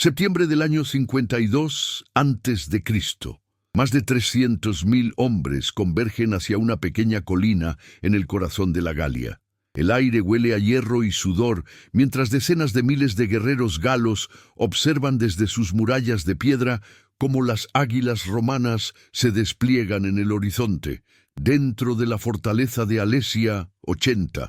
Septiembre del año 52 antes de Cristo. Más de 300.000 hombres convergen hacia una pequeña colina en el corazón de la Galia. El aire huele a hierro y sudor, mientras decenas de miles de guerreros galos observan desde sus murallas de piedra cómo las águilas romanas se despliegan en el horizonte. Dentro de la fortaleza de Alesia, 80,000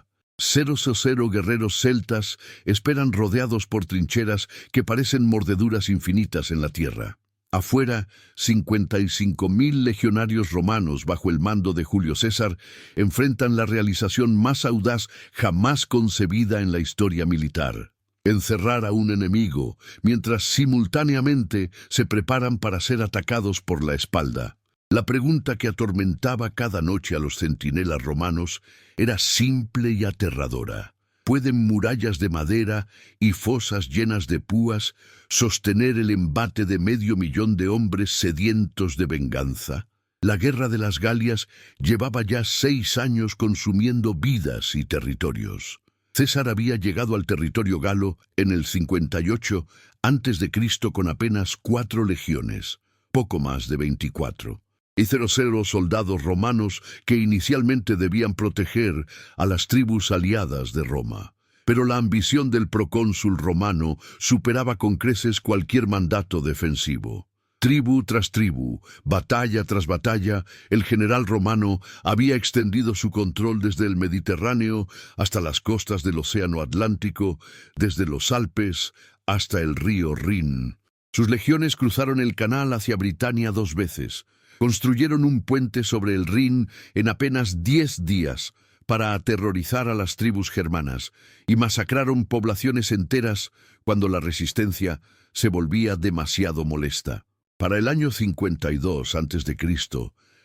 guerreros celtas esperan rodeados por trincheras que parecen mordeduras infinitas en la tierra. Afuera, 55.000 legionarios romanos bajo el mando de Julio César enfrentan la realización más audaz jamás concebida en la historia militar: encerrar a un enemigo, mientras simultáneamente se preparan para ser atacados por la espalda. La pregunta que atormentaba cada noche a los centinelas romanos era simple y aterradora. ¿Pueden murallas de madera y fosas llenas de púas sostener el embate de 500.000 de hombres sedientos de venganza? La guerra de las Galias llevaba ya 6 años consumiendo vidas y territorios. César había llegado al territorio galo en el 58 a.C. con apenas 4 legiones, poco más de 24. Y 00 soldados romanos que inicialmente debían proteger a las tribus aliadas de Roma. Pero la ambición del procónsul romano superaba con creces cualquier mandato defensivo. Tribu tras tribu, batalla tras batalla, el general romano había extendido su control desde el Mediterráneo hasta las costas del Océano Atlántico, desde los Alpes hasta el río Rin. Sus legiones cruzaron el canal hacia Britania 2 veces. Construyeron un puente sobre el Rin en apenas 10 días para aterrorizar a las tribus germanas y masacraron poblaciones enteras cuando la resistencia se volvía demasiado molesta. Para el año 52 a.C.,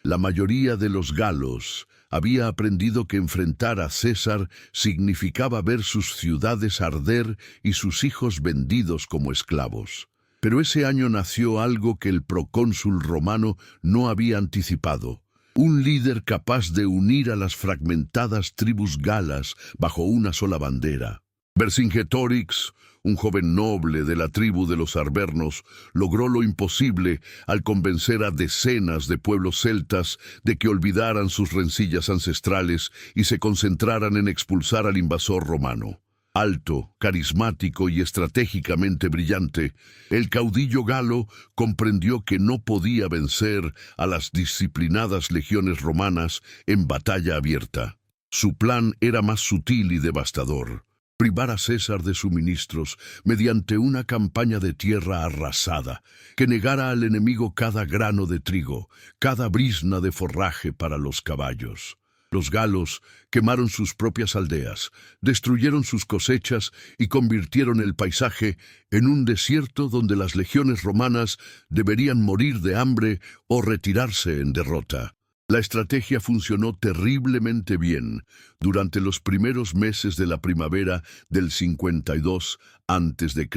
la mayoría de los galos había aprendido que enfrentar a César significaba ver sus ciudades arder y sus hijos vendidos como esclavos. Pero ese año nació algo que el procónsul romano no había anticipado: un líder capaz de unir a las fragmentadas tribus galas bajo una sola bandera. Vercingetorix, un joven noble de la tribu de los arvernos, logró lo imposible al convencer a decenas de pueblos celtas de que olvidaran sus rencillas ancestrales y se concentraran en expulsar al invasor romano. Alto, carismático y estratégicamente brillante, el caudillo galo comprendió que no podía vencer a las disciplinadas legiones romanas en batalla abierta. Su plan era más sutil y devastador: privar a César de suministros mediante una campaña de tierra arrasada, que negara al enemigo cada grano de trigo, cada brizna de forraje para los caballos. Los galos quemaron sus propias aldeas, destruyeron sus cosechas y convirtieron el paisaje en un desierto donde las legiones romanas deberían morir de hambre o retirarse en derrota. La estrategia funcionó terriblemente bien durante los primeros meses de la primavera del 52 a.C.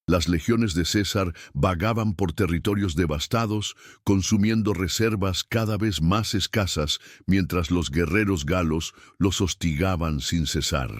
Las legiones de César vagaban por territorios devastados, consumiendo reservas cada vez más escasas, mientras los guerreros galos los hostigaban sin cesar.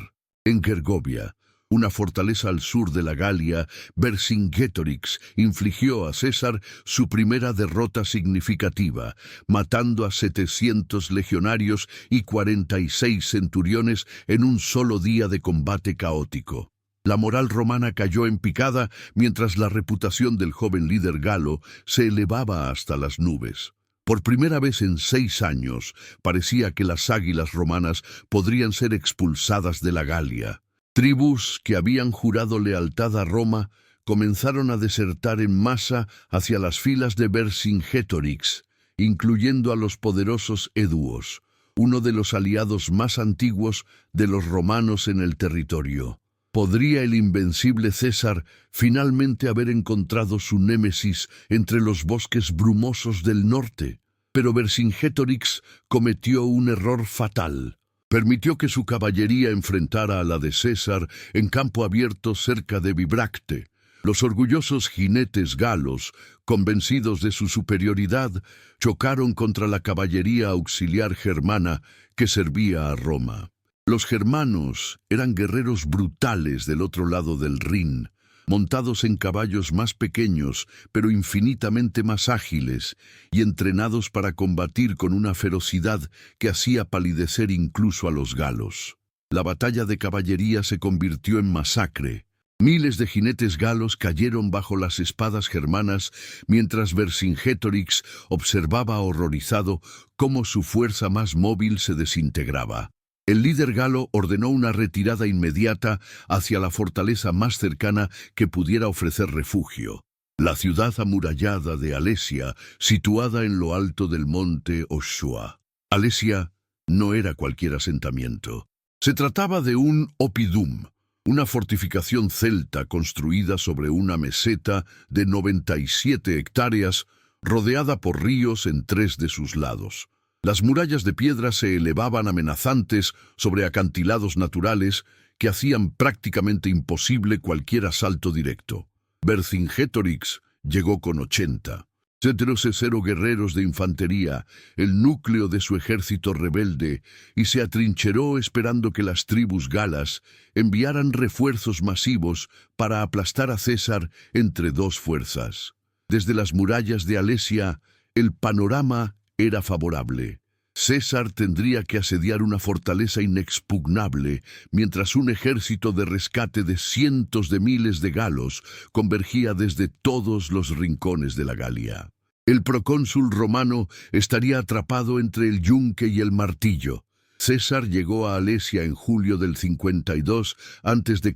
En Gergovia, una fortaleza al sur de la Galia, Vercingetorix infligió a César su primera derrota significativa, matando a 700 legionarios y 46 centuriones en un solo día de combate caótico. La moral romana cayó en picada mientras la reputación del joven líder galo se elevaba hasta las nubes. Por primera vez en 6 años, parecía que las águilas romanas podrían ser expulsadas de la Galia. Tribus que habían jurado lealtad a Roma comenzaron a desertar en masa hacia las filas de Vercingetorix, incluyendo a los poderosos eduos, uno de los aliados más antiguos de los romanos en el territorio. ¿Podría el invencible César finalmente haber encontrado su némesis entre los bosques brumosos del norte? Pero Vercingetorix cometió un error fatal. Permitió que su caballería enfrentara a la de César en campo abierto cerca de Bibracte. Los orgullosos jinetes galos, convencidos de su superioridad, chocaron contra la caballería auxiliar germana que servía a Roma. Los germanos eran guerreros brutales del otro lado del Rin, montados en caballos más pequeños, pero infinitamente más ágiles, y entrenados para combatir con una ferocidad que hacía palidecer incluso a los galos. La batalla de caballería se convirtió en masacre. Miles de jinetes galos cayeron bajo las espadas germanas, mientras Vercingétorix observaba horrorizado cómo su fuerza más móvil se desintegraba. El líder galo ordenó una retirada inmediata hacia la fortaleza más cercana que pudiera ofrecer refugio, la ciudad amurallada de Alesia, situada en lo alto del monte Oshua. Alesia no era cualquier asentamiento. Se trataba de un oppidum, una fortificación celta construida sobre una meseta de 97 hectáreas, rodeada por ríos en 3 de sus lados. Las murallas de piedra se elevaban amenazantes sobre acantilados naturales que hacían prácticamente imposible cualquier asalto directo. Vercingétorix llegó con 80. 0 guerreros de infantería, el núcleo de su ejército rebelde, y se atrincheró esperando que las tribus galas enviaran refuerzos masivos para aplastar a César entre 2 fuerzas. Desde las murallas de Alesia, el panorama era favorable. César tendría que asediar una fortaleza inexpugnable, mientras un ejército de rescate de cientos de miles de galos convergía desde todos los rincones de la Galia. El procónsul romano estaría atrapado entre el yunque y el martillo. César llegó a Alesia en julio del 52 a.C.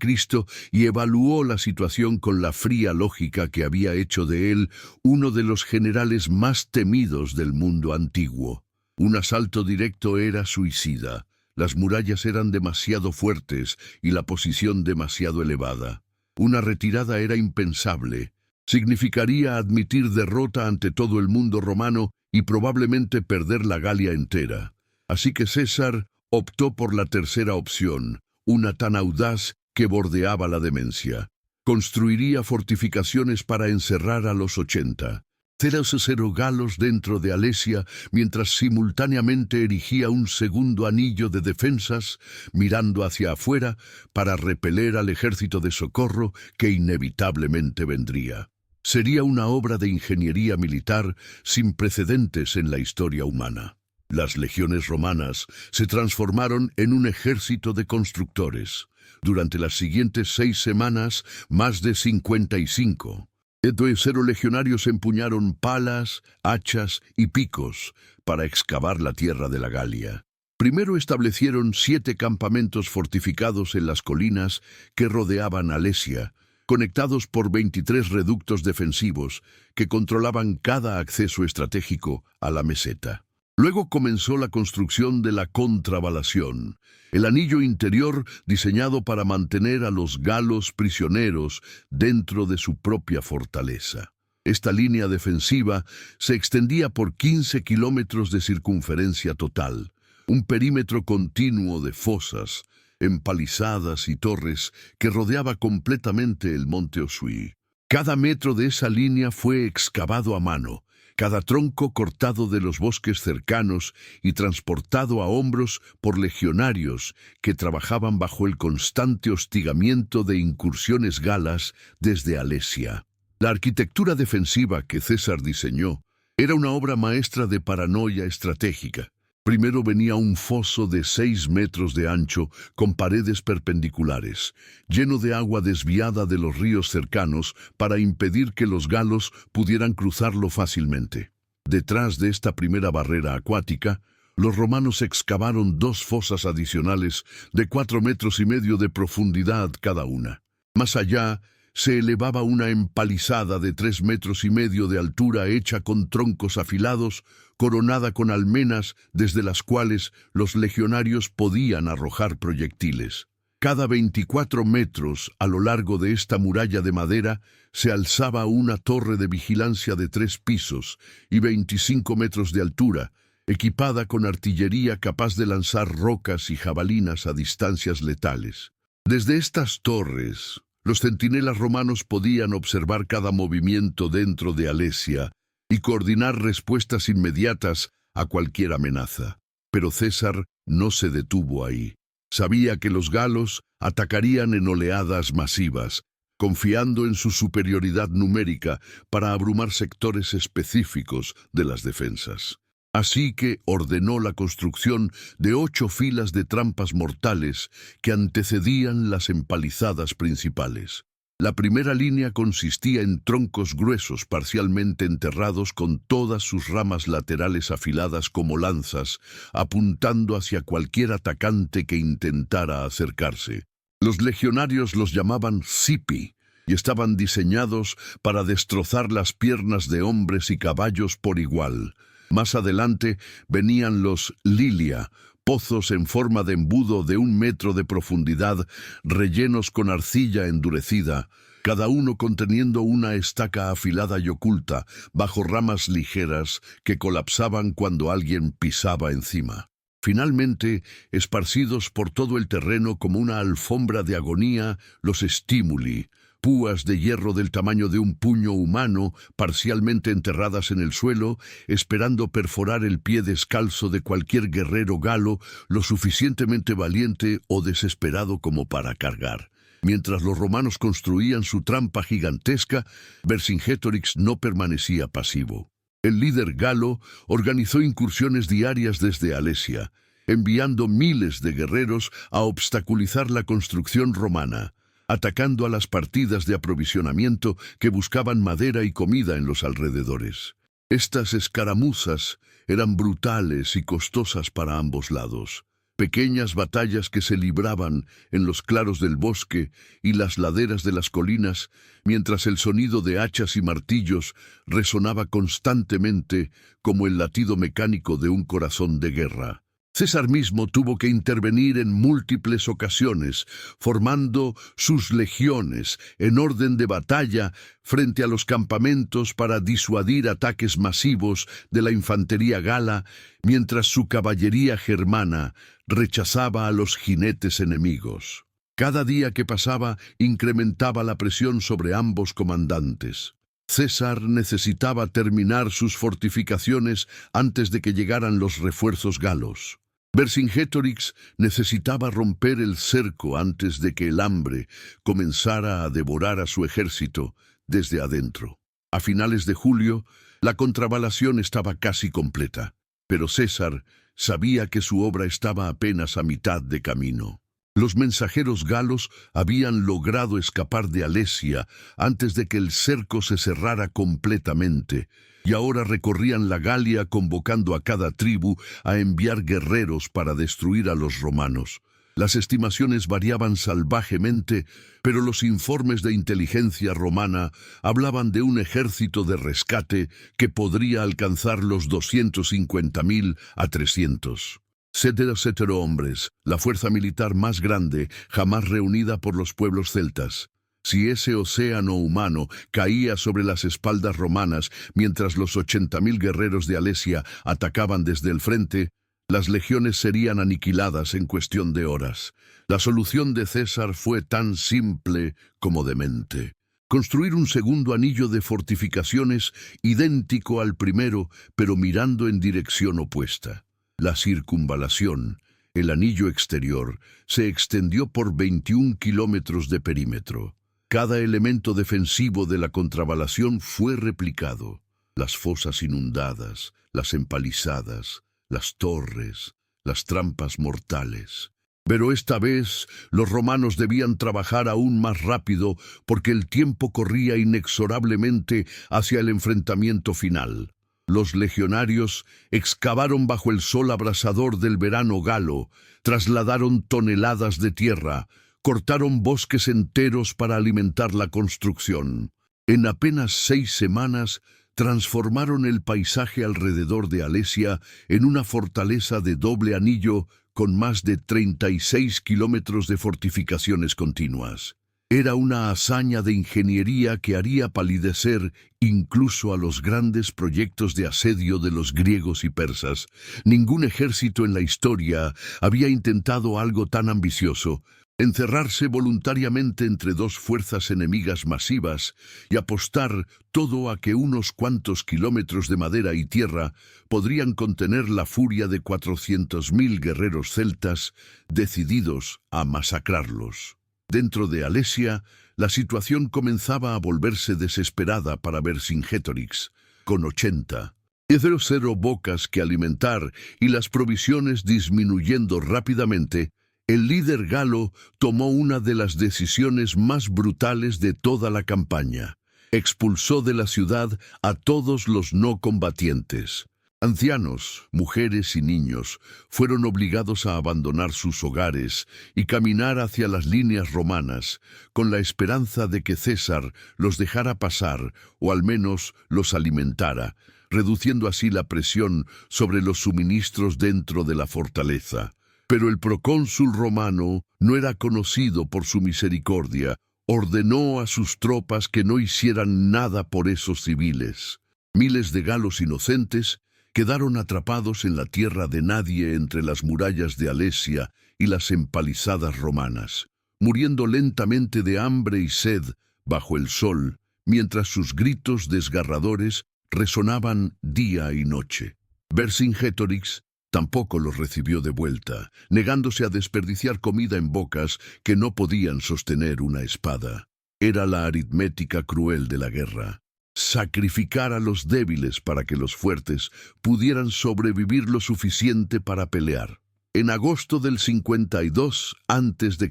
y evaluó la situación con la fría lógica que había hecho de él uno de los generales más temidos del mundo antiguo. Un asalto directo era suicida. Las murallas eran demasiado fuertes y la posición demasiado elevada. Una retirada era impensable. Significaría admitir derrota ante todo el mundo romano y probablemente perder la Galia entera. Así que César optó por la tercera opción, una tan audaz que bordeaba la demencia. Construiría fortificaciones para encerrar a los 80. 0 galos dentro de Alesia, mientras simultáneamente erigía un segundo anillo de defensas, mirando hacia afuera para repeler al ejército de socorro que inevitablemente vendría. Sería una obra de ingeniería militar sin precedentes en la historia humana. Las legiones romanas se transformaron en un ejército de constructores. Durante las siguientes 6 semanas, más de 55. 0 legionarios empuñaron palas, hachas y picos para excavar la tierra de la Galia. Primero establecieron 7 campamentos fortificados en las colinas que rodeaban Alesia, conectados por 23 reductos defensivos que controlaban cada acceso estratégico a la meseta. Luego comenzó la construcción de la contravalación, el anillo interior diseñado para mantener a los galos prisioneros dentro de su propia fortaleza. Esta línea defensiva se extendía por 15 kilómetros de circunferencia total, un perímetro continuo de fosas, empalizadas y torres que rodeaba completamente el monte Osui. Cada metro de esa línea fue excavado a mano, cada tronco cortado de los bosques cercanos y transportado a hombros por legionarios que trabajaban bajo el constante hostigamiento de incursiones galas desde Alesia. La arquitectura defensiva que César diseñó era una obra maestra de paranoia estratégica. Primero venía un foso de 6 metros de ancho con paredes perpendiculares, lleno de agua desviada de los ríos cercanos para impedir que los galos pudieran cruzarlo fácilmente. Detrás de esta primera barrera acuática, los romanos excavaron 2 fosas adicionales de 4,5 metros de profundidad cada una. Más allá, se elevaba una empalizada de 3,5 metros de altura hecha con troncos afilados, coronada con almenas desde las cuales los legionarios podían arrojar proyectiles. Cada 24 metros a lo largo de esta muralla de madera se alzaba una torre de vigilancia de 3 pisos y 25 metros de altura, equipada con artillería capaz de lanzar rocas y jabalinas a distancias letales. Desde estas torres, los centinelas romanos podían observar cada movimiento dentro de Alesia y coordinar respuestas inmediatas a cualquier amenaza. Pero César no se detuvo ahí. Sabía que los galos atacarían en oleadas masivas, confiando en su superioridad numérica para abrumar sectores específicos de las defensas. Así que ordenó la construcción de 8 filas de trampas mortales que antecedían las empalizadas principales. La primera línea consistía en troncos gruesos parcialmente enterrados con todas sus ramas laterales afiladas como lanzas, apuntando hacia cualquier atacante que intentara acercarse. Los legionarios los llamaban Cipi y estaban diseñados para destrozar las piernas de hombres y caballos por igual. Más adelante venían los Lilia, pozos en forma de embudo de 1 metro de profundidad, rellenos con arcilla endurecida, cada uno conteniendo una estaca afilada y oculta, bajo ramas ligeras que colapsaban cuando alguien pisaba encima. Finalmente, esparcidos por todo el terreno como una alfombra de agonía, los Stimuli, púas de hierro del tamaño de un puño humano, parcialmente enterradas en el suelo, esperando perforar el pie descalzo de cualquier guerrero galo lo suficientemente valiente o desesperado como para cargar. Mientras los romanos construían su trampa gigantesca, Vercingetorix no permanecía pasivo. El líder galo organizó incursiones diarias desde Alesia, enviando miles de guerreros a obstaculizar la construcción romana, atacando a las partidas de aprovisionamiento que buscaban madera y comida en los alrededores. Estas escaramuzas eran brutales y costosas para ambos lados. Pequeñas batallas que se libraban en los claros del bosque y las laderas de las colinas, mientras el sonido de hachas y martillos resonaba constantemente como el latido mecánico de un corazón de guerra. César mismo tuvo que intervenir en múltiples ocasiones, formando sus legiones en orden de batalla frente a los campamentos para disuadir ataques masivos de la infantería gala, mientras su caballería germana rechazaba a los jinetes enemigos. Cada día que pasaba incrementaba la presión sobre ambos comandantes. César necesitaba terminar sus fortificaciones antes de que llegaran los refuerzos galos. Vercingetorix necesitaba romper el cerco antes de que el hambre comenzara a devorar a su ejército desde adentro. A finales de julio, la contravalación estaba casi completa, pero César sabía que su obra estaba apenas a mitad de camino. Los mensajeros galos habían logrado escapar de Alesia antes de que el cerco se cerrara completamente, y ahora recorrían la Galia convocando a cada tribu a enviar guerreros para destruir a los romanos. Las estimaciones variaban salvajemente, pero los informes de inteligencia romana hablaban de un ejército de rescate que podría alcanzar los 250.000 a 300. Cetero hombres, la fuerza militar más grande jamás reunida por los pueblos celtas. Si ese océano humano caía sobre las espaldas romanas mientras los 80.000 guerreros de Alesia atacaban desde el frente, las legiones serían aniquiladas en cuestión de horas. La solución de César fue tan simple como demente. Construir un segundo anillo de fortificaciones idéntico al primero, pero mirando en dirección opuesta. La circunvalación, el anillo exterior, se extendió por 21 kilómetros de perímetro. Cada elemento defensivo de la contravalación fue replicado. Las fosas inundadas, las empalizadas, las torres, las trampas mortales. Pero esta vez los romanos debían trabajar aún más rápido porque el tiempo corría inexorablemente hacia el enfrentamiento final. Los legionarios excavaron bajo el sol abrasador del verano galo, trasladaron toneladas de tierra, cortaron bosques enteros para alimentar la construcción. En apenas 6 semanas, transformaron el paisaje alrededor de Alesia en una fortaleza de doble anillo con más de 36 kilómetros de fortificaciones continuas. Era una hazaña de ingeniería que haría palidecer incluso a los grandes proyectos de asedio de los griegos y persas. Ningún ejército en la historia había intentado algo tan ambicioso: encerrarse voluntariamente entre 2 fuerzas enemigas masivas y apostar todo a que unos cuantos kilómetros de madera y tierra podrían contener la furia de 400.000 guerreros celtas decididos a masacrarlos. Dentro de Alesia, La situación comenzaba a volverse desesperada para Vercingétorix, con 80,000 bocas que alimentar y las provisiones disminuyendo rápidamente. El líder galo tomó una de las decisiones más brutales de toda la campaña. Expulsó de la ciudad a todos los no combatientes. Ancianos, mujeres y niños fueron obligados a abandonar sus hogares y caminar hacia las líneas romanas, con la esperanza de que César los dejara pasar o al menos los alimentara, reduciendo así la presión sobre los suministros dentro de la fortaleza. Pero el procónsul romano no era conocido por su misericordia. Ordenó a sus tropas que no hicieran nada por esos civiles. Miles de galos inocentes quedaron atrapados en la tierra de nadie entre las murallas de Alesia y las empalizadas romanas, muriendo lentamente de hambre y sed bajo el sol, mientras sus gritos desgarradores resonaban día y noche. Vercingétorix tampoco los recibió de vuelta, negándose a desperdiciar comida en bocas que no podían sostener una espada. Era la aritmética cruel de la guerra. Sacrificar a los débiles para que los fuertes pudieran sobrevivir lo suficiente para pelear. En agosto del 52 a.C.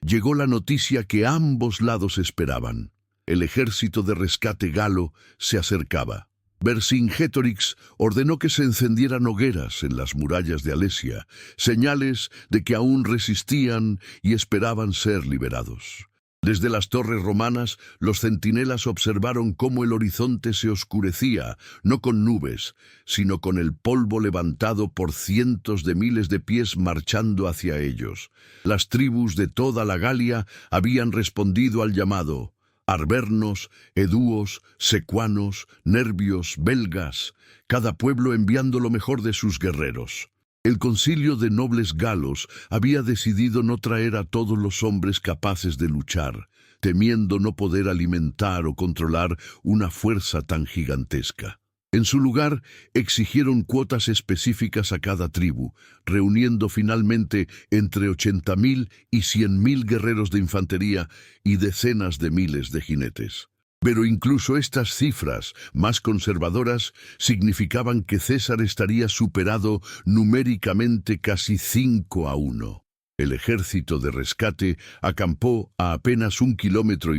llegó la noticia que ambos lados esperaban. El ejército de rescate galo se acercaba. Vercingétorix ordenó que se encendieran hogueras en las murallas de Alesia, señales de que aún resistían y esperaban ser liberados. Desde las torres romanas, los centinelas observaron cómo el horizonte se oscurecía, no con nubes, sino con el polvo levantado por cientos de miles de pies marchando hacia ellos. Las tribus de toda la Galia habían respondido al llamado. Arvernos, edúos, secuanos, nervios, belgas, cada pueblo enviando lo mejor de sus guerreros. El concilio de nobles galos había decidido no traer a todos los hombres capaces de luchar, temiendo no poder alimentar o controlar una fuerza tan gigantesca. En su lugar, exigieron cuotas específicas a cada tribu, reuniendo finalmente entre 80.000 y 100.000 guerreros de infantería y decenas de miles de jinetes. Pero incluso estas cifras, más conservadoras, significaban que César estaría superado numéricamente casi 5-1. El ejército de rescate acampó a apenas 1,5 kilómetros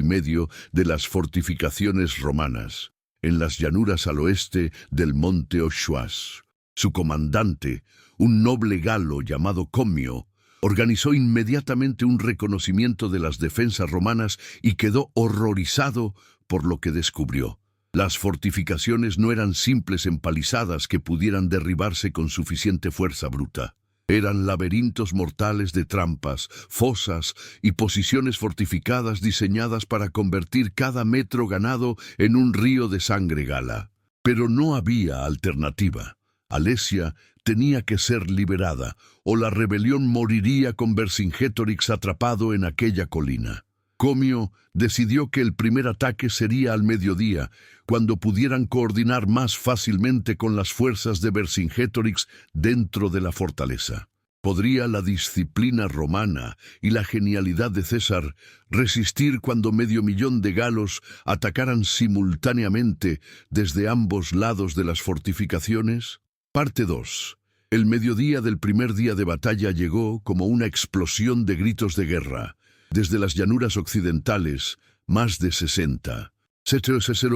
de las fortificaciones romanas, en las llanuras al oeste del monte Ochoas. Su comandante, un noble galo llamado Comio, organizó inmediatamente un reconocimiento de las defensas romanas y quedó horrorizado por lo que descubrió. Las fortificaciones no eran simples empalizadas que pudieran derribarse con suficiente fuerza bruta. Eran laberintos mortales de trampas, fosas y posiciones fortificadas diseñadas para convertir cada metro ganado en un río de sangre gala. Pero no había alternativa. Alesia tenía que ser liberada, o la rebelión moriría con Vercingétorix atrapado en aquella colina. Comio decidió que el primer ataque sería al mediodía, cuando pudieran coordinar más fácilmente con las fuerzas de Vercingétorix dentro de la fortaleza. ¿Podría la disciplina romana y la genialidad de César resistir cuando 500,000 de galos atacaran simultáneamente desde ambos lados de las fortificaciones? Parte 2. El mediodía del primer día de batalla llegó como una explosión de gritos de guerra. Desde las llanuras occidentales, más de 60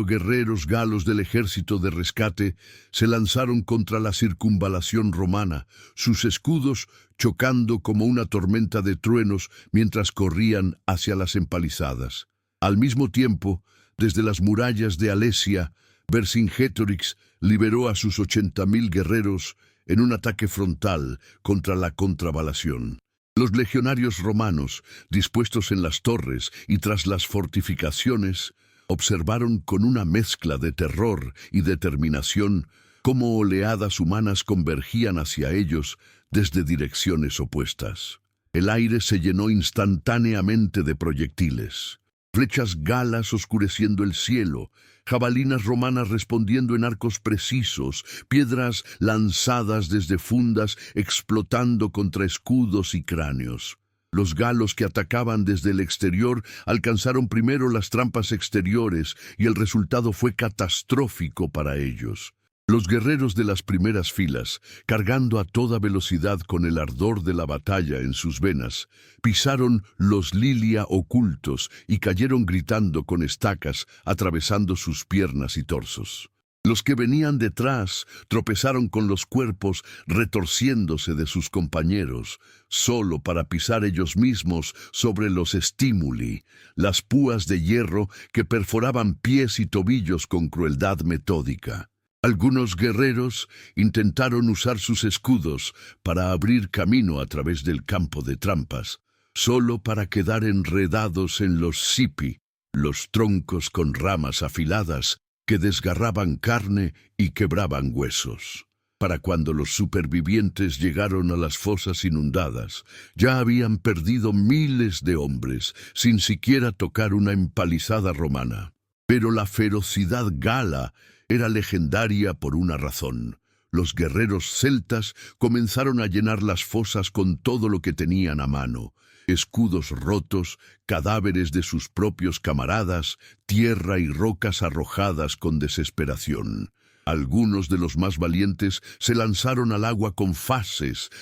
guerreros galos del ejército de rescate se lanzaron contra la circunvalación romana, sus escudos chocando como una tormenta de truenos mientras corrían hacia las empalizadas. Al mismo tiempo, desde las murallas de Alesia, Vercingétorix liberó a sus 80.000 guerreros en un ataque frontal contra la contravalación. Los legionarios romanos, dispuestos en las torres y tras las fortificaciones, observaron con una mezcla de terror y determinación cómo oleadas humanas convergían hacia ellos desde direcciones opuestas. El aire se llenó instantáneamente de proyectiles. Flechas galas oscureciendo el cielo, jabalinas romanas respondiendo en arcos precisos, piedras lanzadas desde fundas explotando contra escudos y cráneos. Los galos que atacaban desde el exterior alcanzaron primero las trampas exteriores y el resultado fue catastrófico para ellos. Los guerreros de las primeras filas, cargando a toda velocidad con el ardor de la batalla en sus venas, pisaron los lilia ocultos y cayeron gritando con estacas atravesando sus piernas y torsos. Los que venían detrás tropezaron con los cuerpos retorciéndose de sus compañeros, solo para pisar ellos mismos sobre los estímuli, las púas de hierro que perforaban pies y tobillos con crueldad metódica. Algunos guerreros intentaron usar sus escudos para abrir camino a través del campo de trampas, solo para quedar enredados en los sipi, los troncos con ramas afiladas que desgarraban carne y quebraban huesos. Para cuando los supervivientes llegaron a las fosas inundadas, ya habían perdido miles de hombres sin siquiera tocar una empalizada romana. Pero la ferocidad gala era legendaria por una razón. Los guerreros celtas comenzaron a llenar las fosas con todo lo que tenían a mano: escudos rotos, cadáveres de sus propios camaradas, tierra y rocas arrojadas con desesperación. Algunos de los más valientes se lanzaron al agua con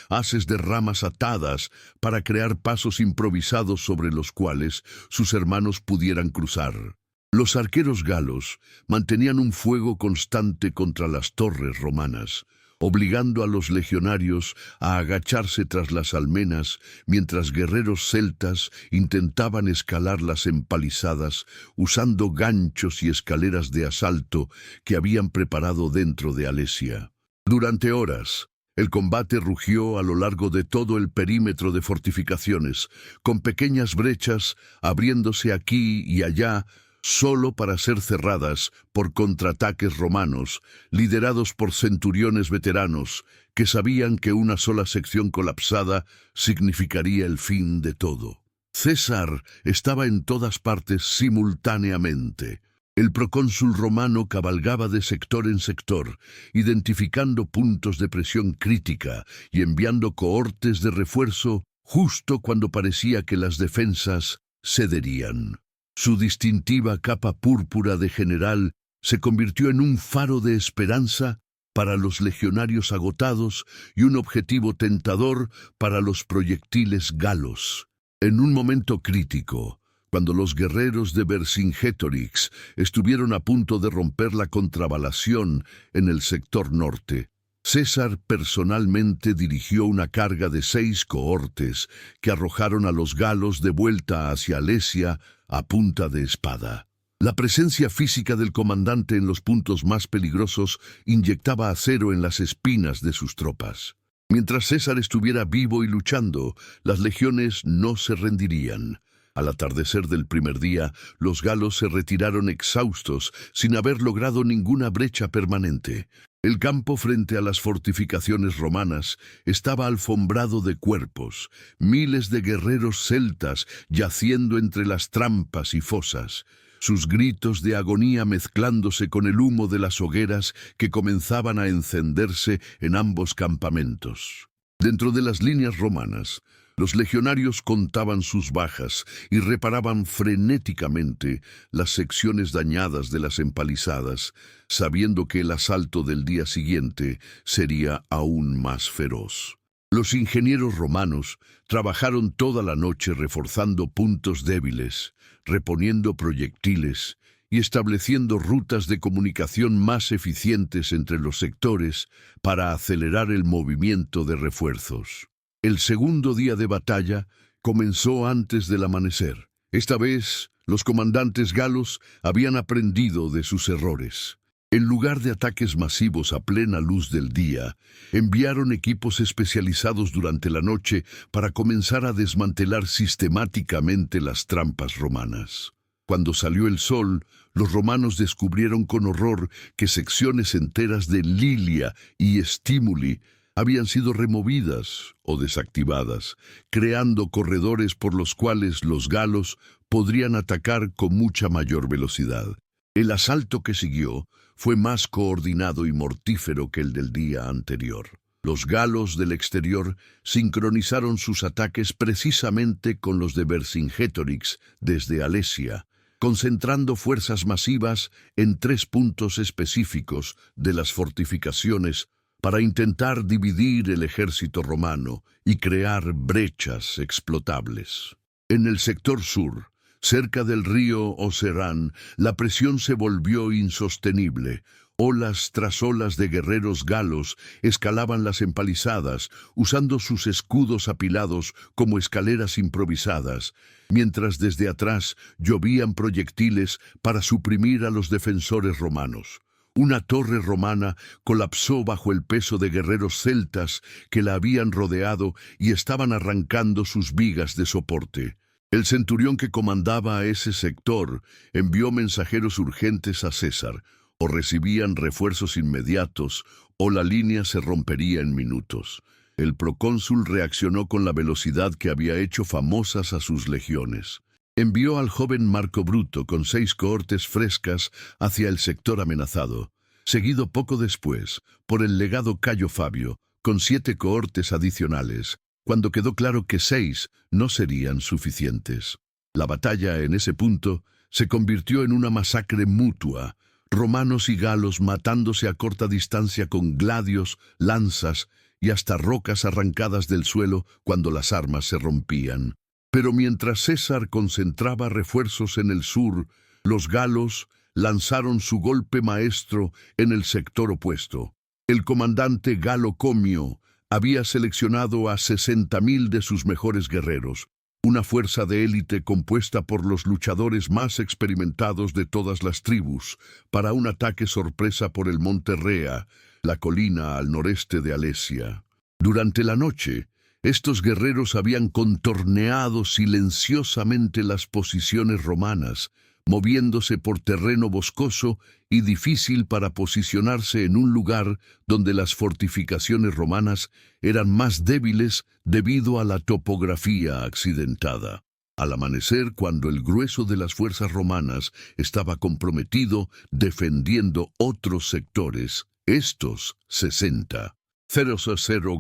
haces de ramas atadas, para crear pasos improvisados sobre los cuales sus hermanos pudieran cruzar. Los arqueros galos mantenían un fuego constante contra las torres romanas, obligando a los legionarios a agacharse tras las almenas, mientras guerreros celtas intentaban escalar las empalizadas usando ganchos y escaleras de asalto que habían preparado dentro de Alesia. Durante horas, el combate rugió a lo largo de todo el perímetro de fortificaciones, con pequeñas brechas abriéndose aquí y allá, solo para ser cerradas por contraataques romanos, liderados por centuriones veteranos, que sabían que una sola sección colapsada significaría el fin de todo. César estaba en todas partes simultáneamente. El procónsul romano cabalgaba de sector en sector, identificando puntos de presión crítica y enviando cohortes de refuerzo justo cuando parecía que las defensas cederían. Su distintiva capa púrpura de general se convirtió en un faro de esperanza para los legionarios agotados y un objetivo tentador para los proyectiles galos. En un momento crítico, cuando los guerreros de Vercingétorix estuvieron a punto de romper la contravalación en el sector norte, César personalmente dirigió una carga de 6 cohortes que arrojaron a los galos de vuelta hacia Alesia a punta de espada. La presencia física del comandante en los puntos más peligrosos inyectaba acero en las espinas de sus tropas. Mientras César estuviera vivo y luchando, las legiones no se rendirían. Al atardecer del primer día, los galos se retiraron exhaustos, sin haber logrado ninguna brecha permanente. El campo frente a las fortificaciones romanas estaba alfombrado de cuerpos, miles de guerreros celtas yaciendo entre las trampas y fosas, sus gritos de agonía mezclándose con el humo de las hogueras que comenzaban a encenderse en ambos campamentos. Dentro de las líneas romanas, los legionarios contaban sus bajas y reparaban frenéticamente las secciones dañadas de las empalizadas, sabiendo que el asalto del día siguiente sería aún más feroz. Los ingenieros romanos trabajaron toda la noche reforzando puntos débiles, reponiendo proyectiles y estableciendo rutas de comunicación más eficientes entre los sectores para acelerar el movimiento de refuerzos. El segundo día de batalla comenzó antes del amanecer. Esta vez, los comandantes galos habían aprendido de sus errores. En lugar de ataques masivos a plena luz del día, enviaron equipos especializados durante la noche para comenzar a desmantelar sistemáticamente las trampas romanas. Cuando salió el sol, los romanos descubrieron con horror que secciones enteras de Lilia y Estímuli habían sido removidas o desactivadas, creando corredores por los cuales los galos podrían atacar con mucha mayor velocidad. El asalto que siguió fue más coordinado y mortífero que el del día anterior. Los galos del exterior sincronizaron sus ataques precisamente con los de Vercingétorix desde Alesia, concentrando fuerzas masivas en 3 puntos específicos de las fortificaciones para intentar dividir el ejército romano y crear brechas explotables. En el sector sur, cerca del río Oserán, la presión se volvió insostenible. Olas tras olas de guerreros galos escalaban las empalizadas, usando sus escudos apilados como escaleras improvisadas, mientras desde atrás llovían proyectiles para suprimir a los defensores romanos. Una torre romana colapsó bajo el peso de guerreros celtas que la habían rodeado y estaban arrancando sus vigas de soporte. El centurión que comandaba a ese sector envió mensajeros urgentes a César. O recibían refuerzos inmediatos, o la línea se rompería en minutos. El procónsul reaccionó con la velocidad que había hecho famosas a sus legiones. Envió al joven Marco Bruto con 6 cohortes frescas hacia el sector amenazado, seguido poco después por el legado Cayo Fabio, con 7 cohortes adicionales, cuando quedó claro que 6 no serían suficientes. La batalla en ese punto se convirtió en una masacre mutua, romanos y galos matándose a corta distancia con gladios, lanzas y hasta rocas arrancadas del suelo cuando las armas se rompían. Pero mientras César concentraba refuerzos en el sur, los galos lanzaron su golpe maestro en el sector opuesto. El comandante Galo Comio había seleccionado a 60.000 de sus mejores guerreros, una fuerza de élite compuesta por los luchadores más experimentados de todas las tribus, para un ataque sorpresa por el monte Rea, la colina al noreste de Alesia. Durante la noche, estos guerreros habían contorneado silenciosamente las posiciones romanas, moviéndose por terreno boscoso y difícil para posicionarse en un lugar donde las fortificaciones romanas eran más débiles debido a la topografía accidentada. Al amanecer, cuando el grueso de las fuerzas romanas estaba comprometido defendiendo otros sectores, estos 60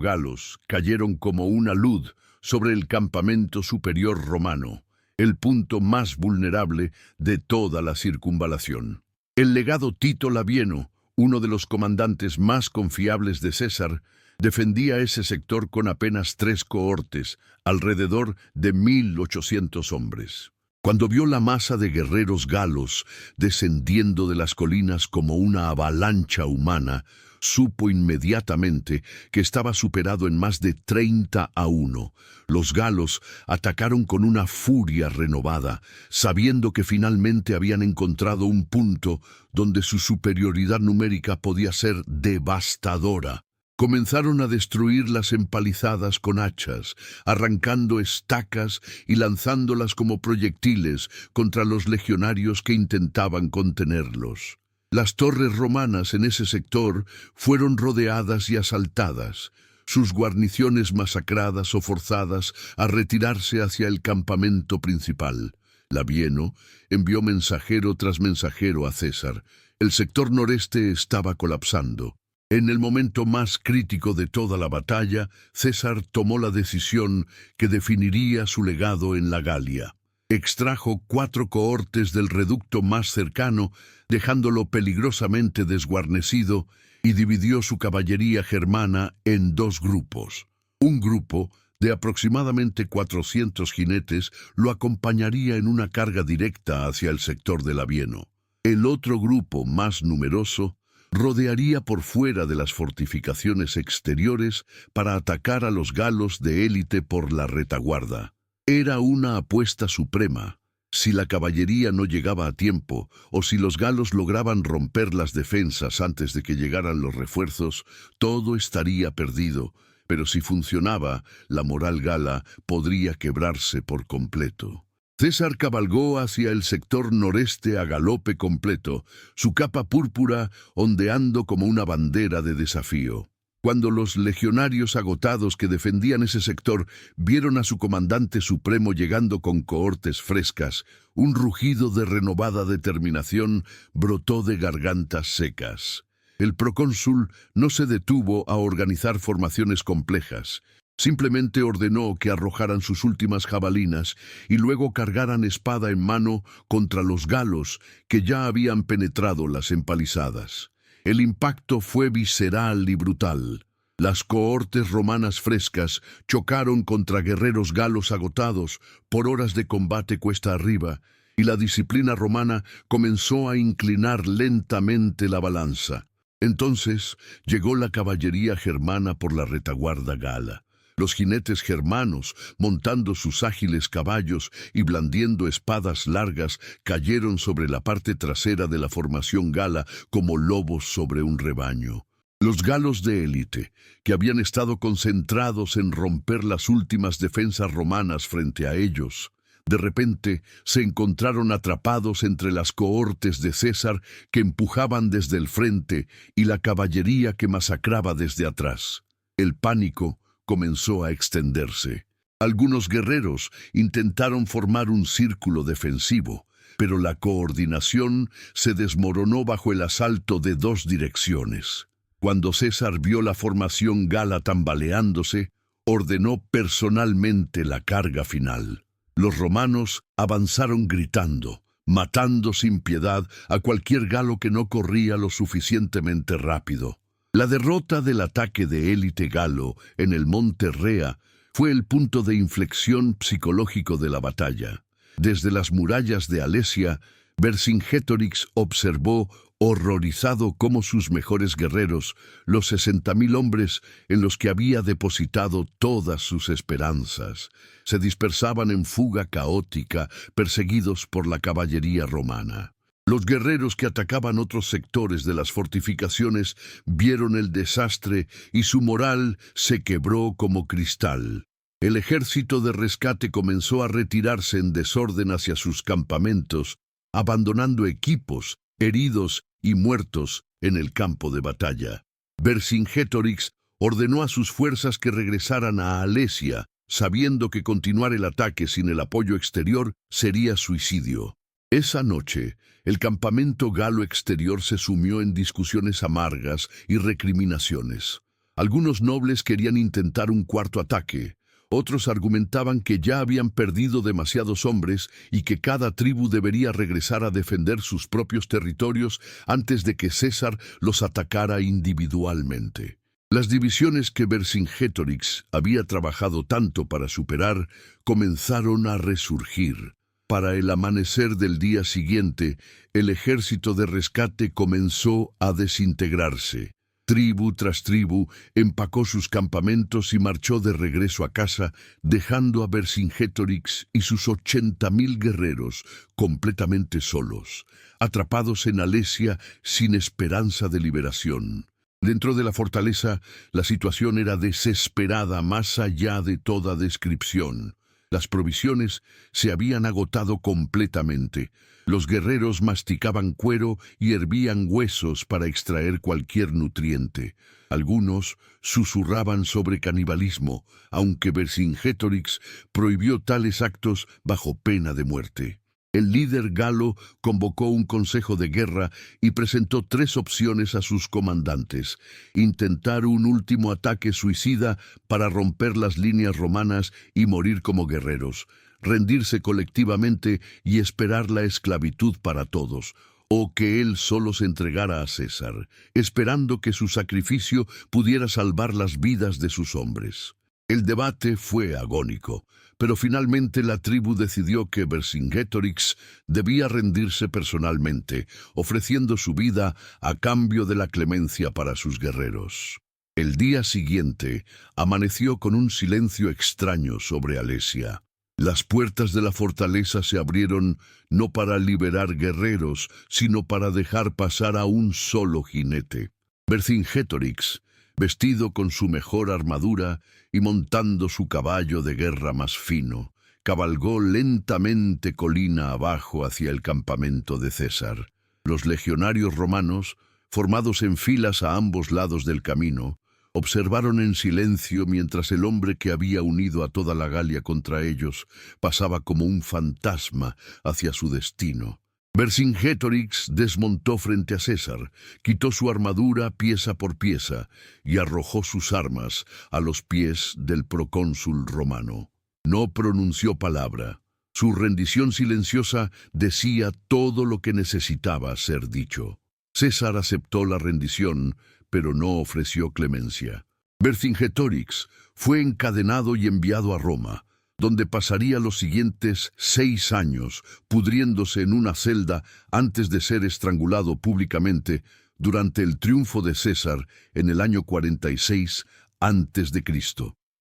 galos cayeron como una luz sobre el campamento superior romano, el punto más vulnerable de toda la circunvalación. El legado Tito Labieno, uno de los comandantes más confiables de César, defendía ese sector con apenas 3 cohortes, alrededor de 1.800 hombres. Cuando vio la masa de guerreros galos descendiendo de las colinas como una avalancha humana, supo inmediatamente que estaba superado en más de 30-1. Los galos atacaron con una furia renovada, sabiendo que finalmente habían encontrado un punto donde su superioridad numérica podía ser devastadora. Comenzaron a destruir las empalizadas con hachas, arrancando estacas y lanzándolas como proyectiles contra los legionarios que intentaban contenerlos. Las torres romanas en ese sector fueron rodeadas y asaltadas, sus guarniciones masacradas o forzadas a retirarse hacia el campamento principal. Labieno envió mensajero tras mensajero a César. El sector noreste estaba colapsando. En el momento más crítico de toda la batalla, César tomó la decisión que definiría su legado en la Galia. Extrajo 4 cohortes del reducto más cercano, dejándolo peligrosamente desguarnecido, y dividió su caballería germana en 2 grupos. Un grupo, de aproximadamente 400 jinetes, lo acompañaría en una carga directa hacia el sector de Labieno. El otro grupo, más numeroso, rodearía por fuera de las fortificaciones exteriores para atacar a los galos de élite por la retaguarda. Era una apuesta suprema. Si la caballería no llegaba a tiempo, o si los galos lograban romper las defensas antes de que llegaran los refuerzos, todo estaría perdido, pero si funcionaba, la moral gala podría quebrarse por completo. César cabalgó hacia el sector noreste a galope completo, su capa púrpura ondeando como una bandera de desafío. Cuando los legionarios agotados que defendían ese sector vieron a su comandante supremo llegando con cohortes frescas, un rugido de renovada determinación brotó de gargantas secas. El procónsul no se detuvo a organizar formaciones complejas. Simplemente ordenó que arrojaran sus últimas jabalinas y luego cargaran espada en mano contra los galos que ya habían penetrado las empalizadas. El impacto fue visceral y brutal. Las cohortes romanas frescas chocaron contra guerreros galos agotados por horas de combate cuesta arriba, y la disciplina romana comenzó a inclinar lentamente la balanza. Entonces llegó la caballería germana por la retaguardia gala. Los jinetes germanos, montando sus ágiles caballos y blandiendo espadas largas, cayeron sobre la parte trasera de la formación gala como lobos sobre un rebaño. Los galos de élite, que habían estado concentrados en romper las últimas defensas romanas frente a ellos, de repente se encontraron atrapados entre las cohortes de César que empujaban desde el frente y la caballería que masacraba desde atrás. El pánico comenzó a extenderse. Algunos guerreros intentaron formar un círculo defensivo, pero la coordinación se desmoronó bajo el asalto de dos direcciones. Cuando César vio la formación gala tambaleándose, ordenó personalmente la carga final. Los romanos avanzaron gritando, matando sin piedad a cualquier galo que no corría lo suficientemente rápido. La derrota del ataque de élite galo en el monte Rea fue el punto de inflexión psicológico de la batalla. Desde las murallas de Alesia, Vercingétorix observó horrorizado cómo sus mejores guerreros, los 60.000 hombres en los que había depositado todas sus esperanzas, se dispersaban en fuga caótica, perseguidos por la caballería romana. Los guerreros que atacaban otros sectores de las fortificaciones vieron el desastre y su moral se quebró como cristal. El ejército de rescate comenzó a retirarse en desorden hacia sus campamentos, abandonando equipos, heridos y muertos en el campo de batalla. Vercingétorix ordenó a sus fuerzas que regresaran a Alesia, sabiendo que continuar el ataque sin el apoyo exterior sería suicidio. Esa noche, el campamento galo exterior se sumió en discusiones amargas y recriminaciones. Algunos nobles querían intentar un cuarto ataque. Otros argumentaban que ya habían perdido demasiados hombres y que cada tribu debería regresar a defender sus propios territorios antes de que César los atacara individualmente. Las divisiones que Vercingétorix había trabajado tanto para superar comenzaron a resurgir. Para el amanecer del día siguiente, el ejército de rescate comenzó a desintegrarse. Tribu tras tribu empacó sus campamentos y marchó de regreso a casa, dejando a Vercingétorix y sus 80.000 guerreros completamente solos, atrapados en Alesia sin esperanza de liberación. Dentro de la fortaleza, la situación era desesperada más allá de toda descripción. Las provisiones se habían agotado completamente. Los guerreros masticaban cuero y hervían huesos para extraer cualquier nutriente. Algunos susurraban sobre canibalismo, aunque Vercingétorix prohibió tales actos bajo pena de muerte. El líder galo convocó un consejo de guerra y presentó 3 opciones a sus comandantes: intentar un último ataque suicida para romper las líneas romanas y morir como guerreros, rendirse colectivamente y esperar la esclavitud para todos, o que él solo se entregara a César, esperando que su sacrificio pudiera salvar las vidas de sus hombres. El debate fue agónico, pero finalmente la tribu decidió que Vercingétorix debía rendirse personalmente, ofreciendo su vida a cambio de la clemencia para sus guerreros. El día siguiente amaneció con un silencio extraño sobre Alesia. Las puertas de la fortaleza se abrieron no para liberar guerreros, sino para dejar pasar a un solo jinete. Vercingétorix, vestido con su mejor armadura y montando su caballo de guerra más fino, cabalgó lentamente colina abajo hacia el campamento de César. Los legionarios romanos, formados en filas a ambos lados del camino, observaron en silencio mientras el hombre que había unido a toda la Galia contra ellos pasaba como un fantasma hacia su destino. Vercingétorix desmontó frente a César, quitó su armadura pieza por pieza y arrojó sus armas a los pies del procónsul romano. No pronunció palabra. Su rendición silenciosa decía todo lo que necesitaba ser dicho. César aceptó la rendición, pero no ofreció clemencia. Vercingétorix fue encadenado y enviado a Roma, donde pasaría los siguientes 6 años pudriéndose en una celda antes de ser estrangulado públicamente durante el triunfo de César en el año 46 a.C.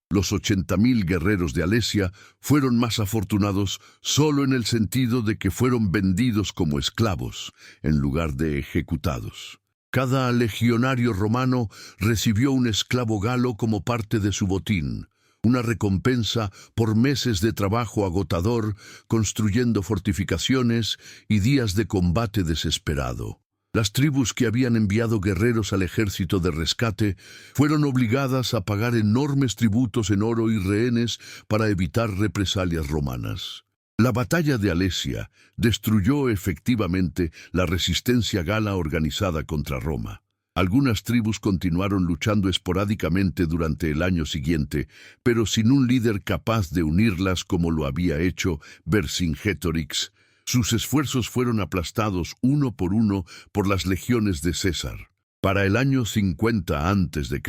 Los 80.000 guerreros de Alesia fueron más afortunados solo en el sentido de que fueron vendidos como esclavos en lugar de ejecutados. Cada legionario romano recibió un esclavo galo como parte de su botín, una recompensa por meses de trabajo agotador, construyendo fortificaciones y días de combate desesperado. Las tribus que habían enviado guerreros al ejército de rescate fueron obligadas a pagar enormes tributos en oro y rehenes para evitar represalias romanas. La batalla de Alesia destruyó efectivamente la resistencia gala organizada contra Roma. Algunas tribus continuaron luchando esporádicamente durante el año siguiente, pero sin un líder capaz de unirlas como lo había hecho Vercingétorix. Sus esfuerzos fueron aplastados uno por las legiones de César. Para el año 50 a.C.,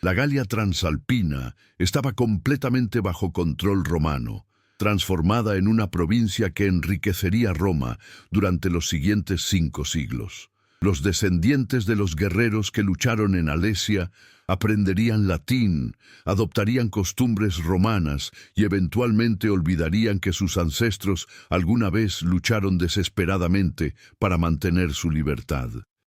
la Galia Transalpina estaba completamente bajo control romano, transformada en una provincia que enriquecería Roma durante los siguientes 5 siglos. Los descendientes de los guerreros que lucharon en Alesia aprenderían latín, adoptarían costumbres romanas y eventualmente olvidarían que sus ancestros alguna vez lucharon desesperadamente para mantener su libertad.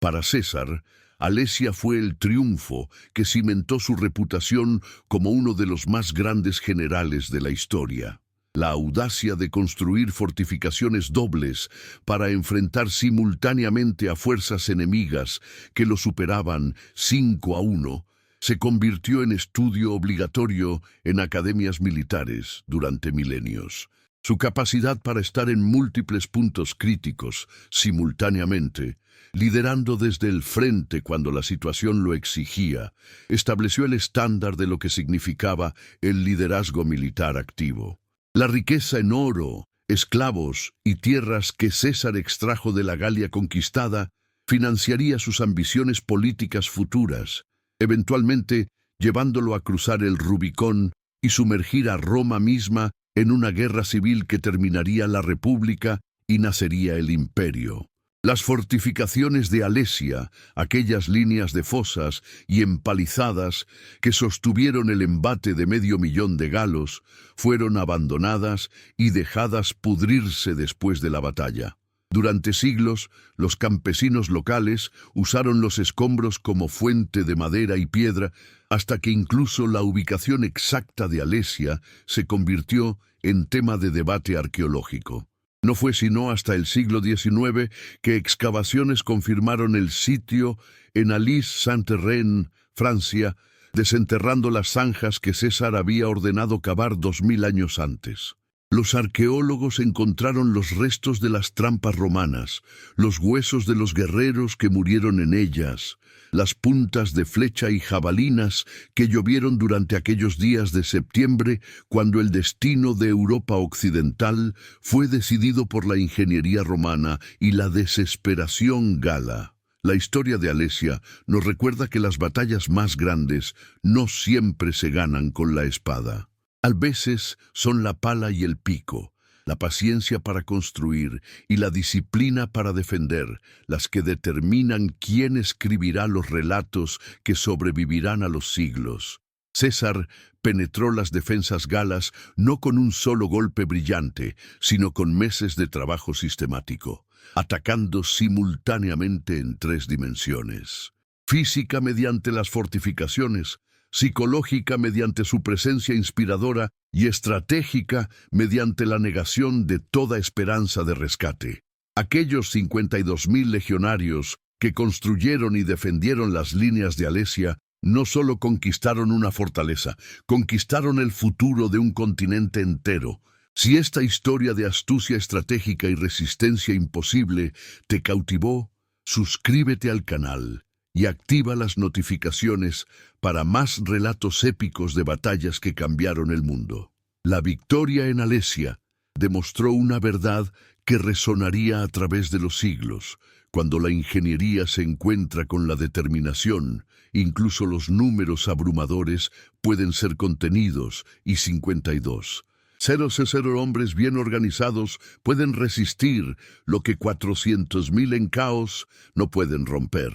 Para César, Alesia fue el triunfo que cimentó su reputación como uno de los más grandes generales de la historia. La audacia de construir fortificaciones dobles para enfrentar simultáneamente a fuerzas enemigas que lo superaban 5-1 se convirtió en estudio obligatorio en academias militares durante milenios. Su capacidad para estar en múltiples puntos críticos simultáneamente, liderando desde el frente cuando la situación lo exigía, estableció el estándar de lo que significaba el liderazgo militar activo. La riqueza en oro, esclavos y tierras que César extrajo de la Galia conquistada financiaría sus ambiciones políticas futuras, eventualmente llevándolo a cruzar el Rubicón y sumergir a Roma misma en una guerra civil que terminaría la República y nacería el Imperio. Las fortificaciones de Alesia, aquellas líneas de fosas y empalizadas que sostuvieron el embate de 500.000 de galos, fueron abandonadas y dejadas pudrirse después de la batalla. Durante siglos, los campesinos locales usaron los escombros como fuente de madera y piedra, hasta que incluso la ubicación exacta de Alesia se convirtió en tema de debate arqueológico. No fue sino hasta el siglo XIX que excavaciones confirmaron el sitio en Alise-Saint-Terrain, Francia, desenterrando las zanjas que César había ordenado cavar 2000 años antes. Los arqueólogos encontraron los restos de las trampas romanas, los huesos de los guerreros que murieron en ellas, las puntas de flecha y jabalinas que llovieron durante aquellos días de septiembre cuando el destino de Europa occidental fue decidido por la ingeniería romana y la desesperación gala. La historia de Alesia nos recuerda que las batallas más grandes no siempre se ganan con la espada. A veces son la pala y el pico, la paciencia para construir y la disciplina para defender las que determinan quién escribirá los relatos que sobrevivirán a los siglos. César penetró las defensas galas no con un solo golpe brillante, sino con meses de trabajo sistemático, atacando simultáneamente en 3 dimensiones. Física mediante las fortificaciones, psicológica mediante su presencia inspiradora y estratégica mediante la negación de toda esperanza de rescate. Aquellos 52.000 legionarios que construyeron y defendieron las líneas de Alesia no solo conquistaron una fortaleza, conquistaron el futuro de un continente entero. Si esta historia de astucia estratégica y resistencia imposible te cautivó, suscríbete al canal y activa las notificaciones para más relatos épicos de batallas que cambiaron el mundo. La victoria en Alesia demostró una verdad que resonaría a través de los siglos. Cuando la ingeniería se encuentra con la determinación, incluso los números abrumadores pueden ser contenidos, y 52. 0 hombres bien organizados pueden resistir lo que 400.000 en caos no pueden romper.